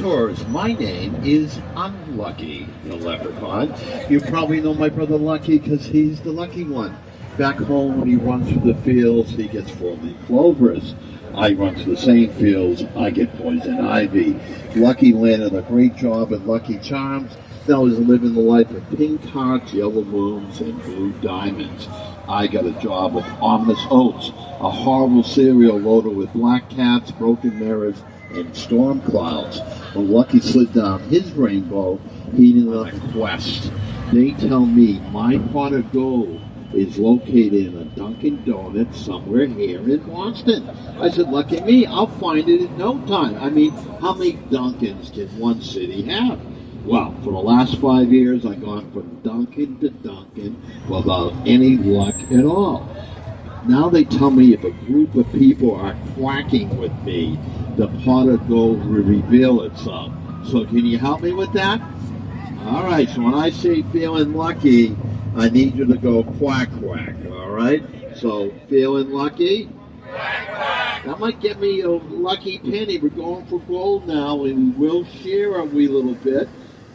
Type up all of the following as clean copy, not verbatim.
outdoors. My name is Unlucky the Leprechaun. You probably know my brother Lucky because he's the lucky one. Back home when he runs through the fields, he gets 4-leaf clovers. I run through the same fields, I get poison ivy. Lucky landed a great job at Lucky Charms. Now he's living the life of pink hearts, yellow moons, and blue diamonds. I got a job with Ominous Oats, a horrible cereal loaded with black cats, broken mirrors, and storm clouds. When Lucky slid down his rainbow, he ended up quest. They tell me my pot of gold is located in a Dunkin' Donuts somewhere here in Boston. I said, lucky me, I'll find it in no time. I mean, how many Dunkins can one city have? Well, for the last 5 years, I've gone from Dunkin' to Dunkin' without any luck at all. Now they tell me if a group of people are quacking with me, the pot of gold will reveal itself. So can you help me with that? All right, so when I say feeling lucky, I need you to go quack, quack, all right? So, feeling lucky? Quack, quack. That might get me a lucky penny. We're going for gold now, and we'll share a wee little bit.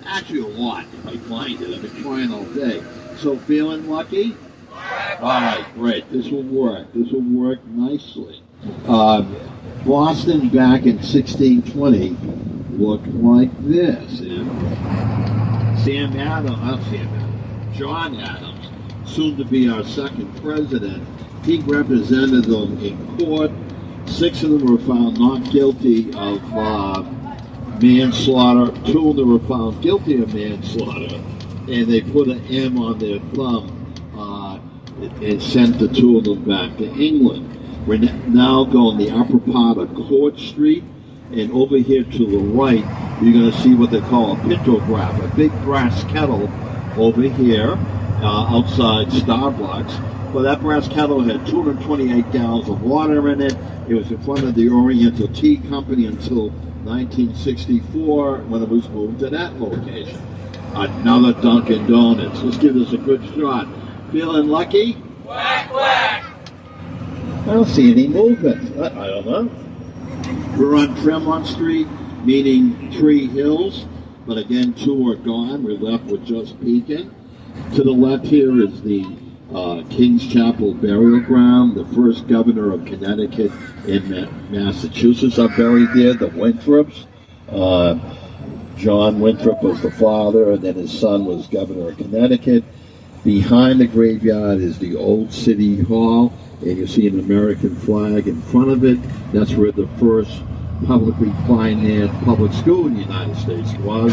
Actually, a lot, if I find it. I've been trying all day. So, feeling lucky? Quack, quack. All right, great. This will work. This will work nicely. Boston back in 1620 looked like this. John Adams, soon to be our second president, he represented them in court. 6 of them were found not guilty of manslaughter. 2 of them were found guilty of manslaughter, and they put an M on their thumb and sent the 2 of them back to England. We're now going the upper part of Court Street, and over here to the right, you're going to see what they call a pictograph, a big brass kettle over here outside Starbucks. But that brass kettle had 228 gallons of water in it. It was in front of the Oriental Tea Company until 1964 when it was moved to that location. Another Dunkin' Donuts. Let's give this a good shot. Feeling lucky? Quack, quack. I don't see any movement. I don't know. We're on Tremont Street, meaning Tree Hills. But again, 2 are gone. We're left with just Pekin. To the left here is the King's Chapel burial ground. The first governor of Connecticut and Massachusetts are buried there, the Winthrops. John Winthrop was the father, and then his son was governor of Connecticut. Behind the graveyard is the old city hall, and you see an American flag in front of it. That's where the first publicly financed public school in the United States was.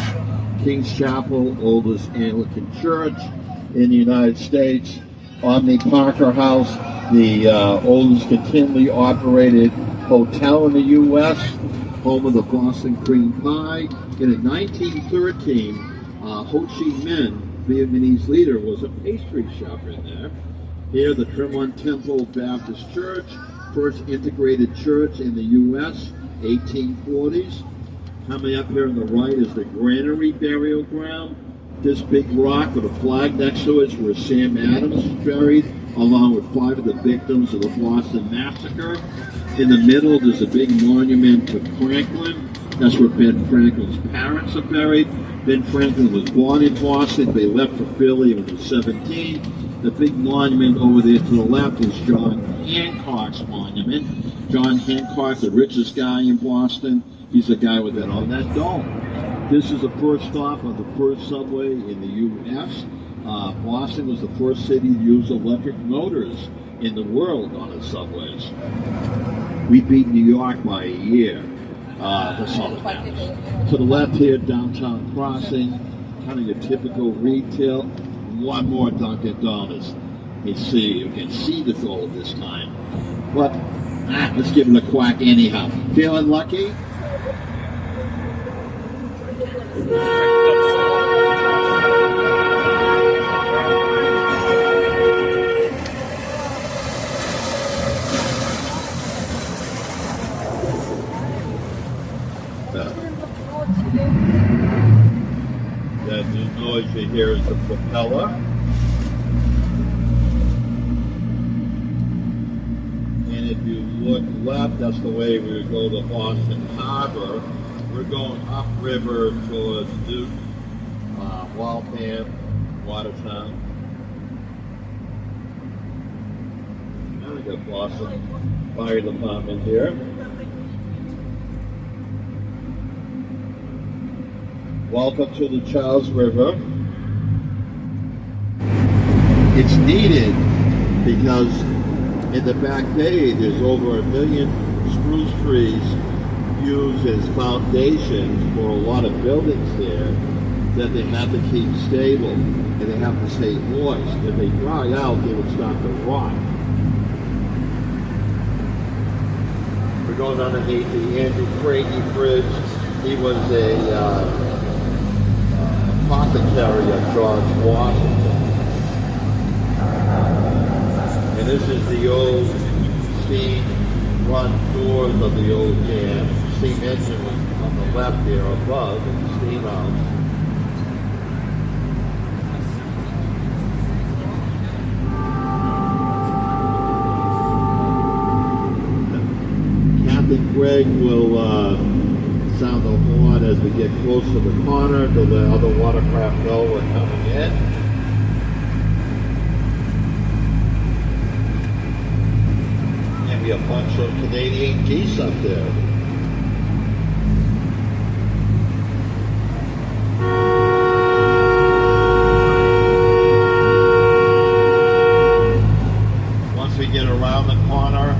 King's Chapel, oldest Anglican church in the United States. Omni Parker House, the oldest continually operated hotel in the U.S., home of the Boston cream pie. And in 1913, Ho Chi Minh, Vietnamese leader, was a pastry shop in there. Here, the Tremont Temple Baptist Church, first integrated church in the U.S., 1840s. Coming up here on the right is the Granary Burial Ground. This big rock with a flag next to it is where Sam Adams is buried, along with 5 of the victims of the Boston Massacre. In the middle, there's a big monument to Franklin. That's where Ben Franklin's parents are buried. Ben Franklin was born in Boston. They left for Philly when he was 17. The big monument over there to the left is John Hancock's monument. John Hancock, the richest guy in Boston. He's the guy with that on that dome. This is the first stop on the first subway in the U.S. Boston was the first city to use electric motors in the world on its subways. We beat New York by a year. To the left here, downtown crossing, kind of your typical retail. One more Dunkin' Donuts. You can see the gold this time. But let's give it a quack anyhow. Feeling lucky? That new noise you hear is the propeller. And if you look left, that's the way we would go to Boston Harbor. We're going upriver towards Duke, Waltham, Watertown. Now we got Boston Fire Department here. Welcome to the Charles River. It's needed because in the back bay there's over 1 million spruce trees used as foundations for a lot of buildings there that they have to keep stable and they have to stay moist. If they dry out, they would start to rot. We're going underneath the Andrew Craigie Bridge. He was a apothecary of George Washington. And this is the old steam run doors of the old dam. Steam engine was on the left there above in the steam house. Captain Greg will sound the horn as we get close to the corner to let other watercraft know we're coming in. And we have a bunch of Canadian geese up there. Once we get around the corner,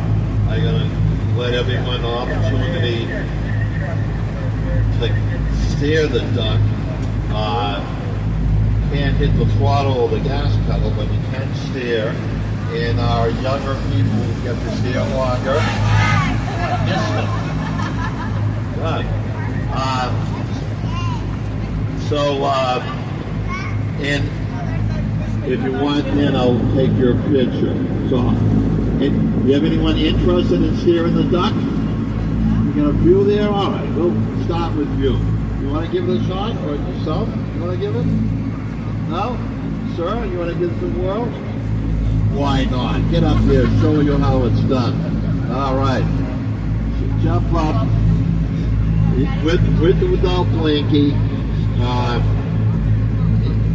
I'm going to let everyone an opportunity to steer the duck. Can't hit the throttle or the gas pedal, but you can steer. And our younger people get to steer longer. Good. And if you want, then I'll take your picture. So, you have anyone interested in steering the duck? You got a view there? All right, we'll start with you. You want to give it a shot, or yourself? You want to give it? No? Sir, you want to give it to the world? Why not? Get up here, show you how it's done. All right. Jump up. With or without blinky.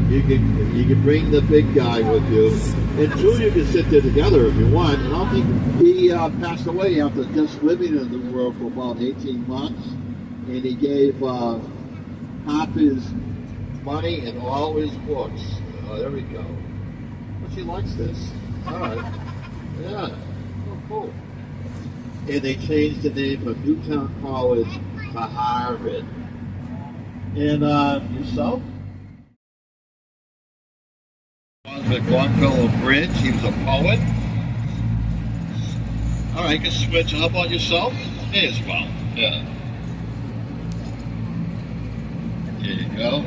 You can bring the big guy with you. And two, you can sit there together if you want. And I don't think he passed away after just living in the world for about 18 months. And he gave half his money and all his books. There we go. But she likes this. All right. Yeah. Oh, cool. And they changed the name from Newtown College to Harvard. And yourself? The Longfellow Bridge. He was a poet. All right, you can switch. How about yourself? Me as well. Yeah. There you go.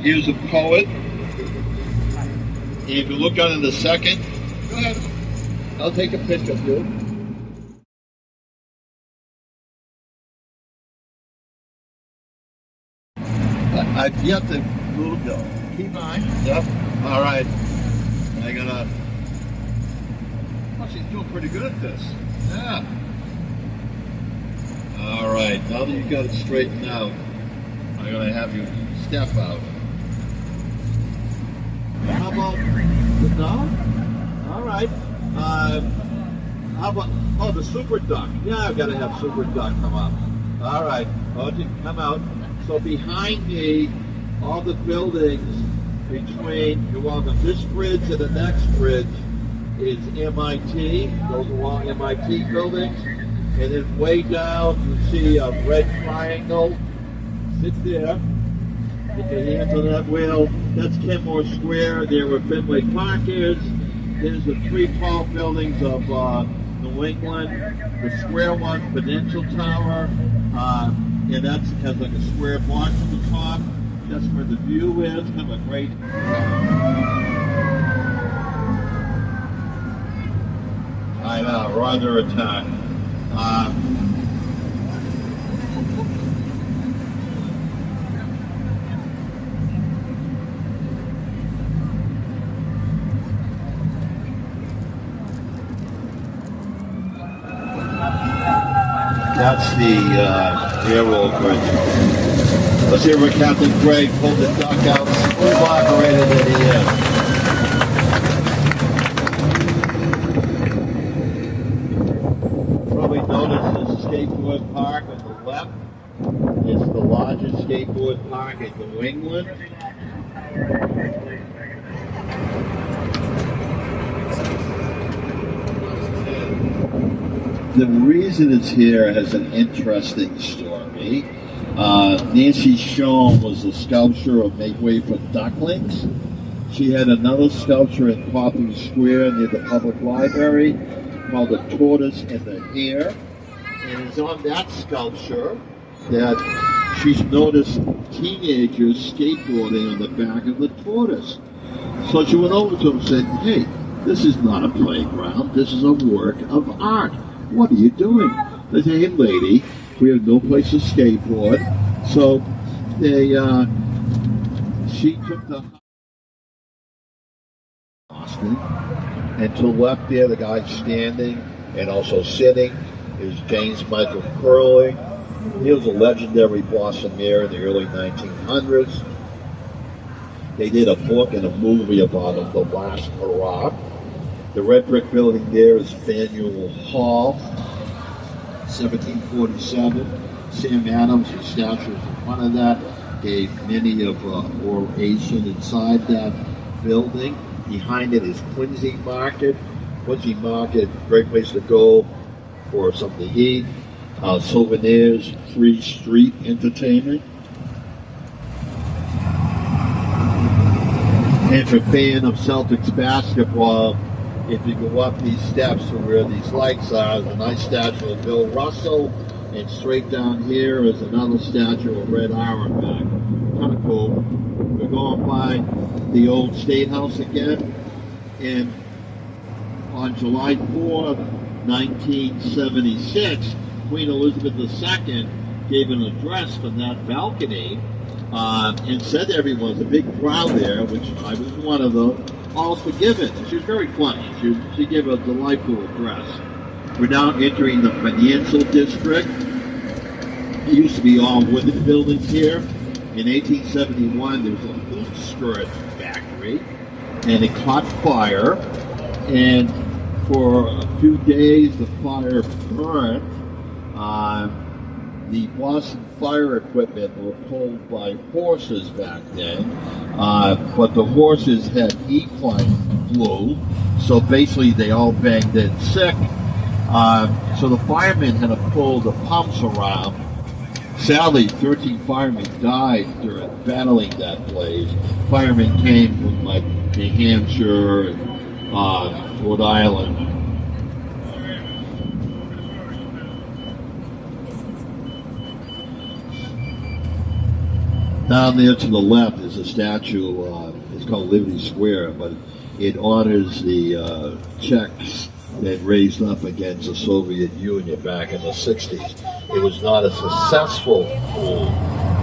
He was a poet. If you look under the second, go ahead. I'll take a picture of you. You have to move though. Keep on. Yep. All right. I gotta. Oh, she's doing pretty good at this. Yeah. All right. Now that you got it straightened out, I'm gonna have you step out. How about the dog? All right. How about the super duck? Yeah, I've got to have super duck come up. All right. Come out. So behind me, all the buildings between, you're welcome, this bridge and the next bridge is MIT. Those are all MIT buildings. And then way down, you see a red triangle. Sit there. Get your hands on that wheel. That's Kenmore Square. There where Fenway Park is. There's the three tall buildings of New England. The square one, Prudential Tower. And that has like a square box on the top. That's where the view is. Kind of a great. I know, we're under attack. That's the railroad bridge. Let's hear where Captain Greg pulled the duck out. Smooth operator that he is. Probably noticed this skateboard park on the left. It's the largest skateboard park in New England. The reason it's here has an interesting story. Nancy Schoen was a sculptor of Make Way for Ducklings. She had another sculpture in Poppy Square near the public library called The Tortoise and the Hare. And it's on that sculpture that she's noticed teenagers skateboarding on the back of the tortoise. So she went over to him and said, "Hey, this is not a playground. This is a work of art. What are you doing?" They said, "Hey, lady, we have no place to skateboard." So she took the Austin, and to the left there, the guy standing and also sitting is James Michael Curley. He was a legendary Boston mayor in the early 1900s. They did a book and a movie about him, The Last Hurrah. The red brick building there is Faneuil Hall, 1747. Sam Adams, his statue is in front of that, gave many of oration inside that building. Behind it is Quincy Market. Quincy Market, great place to go for something to eat. Souvenirs, free street entertainment. And if you're a fan of Celtics basketball, if you go up these steps to where these lights are, there's a nice statue of Bill Russell, and straight down here is another statue of Red Auerbach. Kind of cool. We're going by the old State House again, and on July 4th, 1976, Queen Elizabeth II gave an address from that balcony and said to everyone, there's a big crowd there, which I was one of them, all forgiven. She was very funny. She gave a delightful address. We're now entering the financial district. It used to be all wooden buildings here. In 1871, there was a boot skirt factory, and it caught fire. And for a few days, the fire burned. The Boston fire equipment were pulled by horses back then, but the horses had equine flu, so basically they all banged in sick. So the firemen had to pull the pumps around. Sadly, 13 firemen died during battling that blaze. Firemen came from like New Hampshire and Rhode Island. Down there to the left is a statue, it's called Liberty Square, but it honors the Czechs that raised up against the Soviet Union back in the 60s. It was not a successful coup,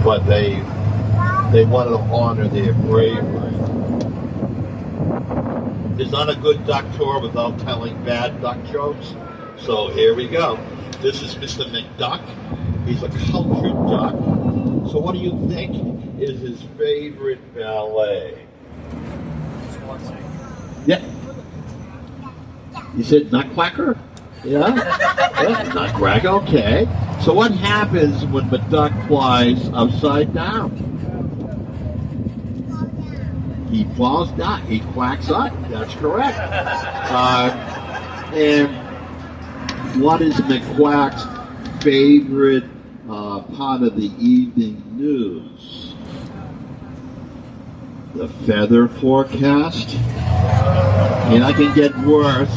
but they wanted to honor their bravery. There's not a good duck tour without telling bad duck jokes, so here we go. This is Mr. McDuck. He's a cultured duck. So what do you think is his favorite ballet? Yeah. You said Nutcracker? Yeah? Yeah, Nutcracker, okay. So what happens when the duck flies upside down? He falls down. He quacks up. That's correct. And what is McQuack's favorite part of the evening news? The weather forecast. And I can get worse.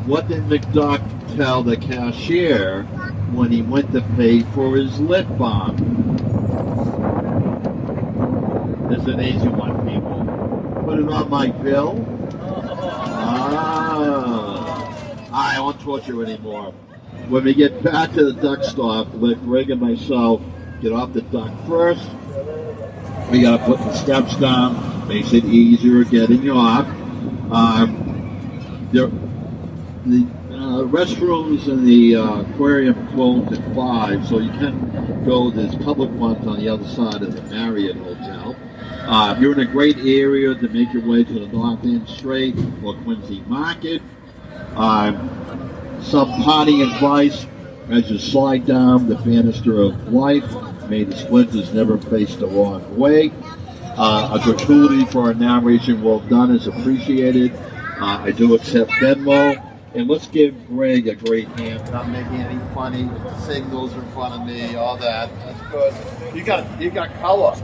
What did McDuck tell the cashier when he went to pay for his lip balm? It's an easy one, people. Put it on my bill. I won't torture you anymore. When we get back to the duck stop, let Greg and myself get off the duck first. We gotta put the steps down. Makes it easier getting you off. restrooms in the aquarium closed at 5, so you can go. There's public ones on the other side of the Marriott Hotel. If you're in a great area to make your way to the North End Strait or Quincy Market, some parting advice as you slide down the banister of life. May the splinters never face the wrong way. A gratuity for a narration well done is appreciated. I do accept Venmo. And let's give Greg a great hand. Not making any funny signals in front of me, all that. That's good. You got color.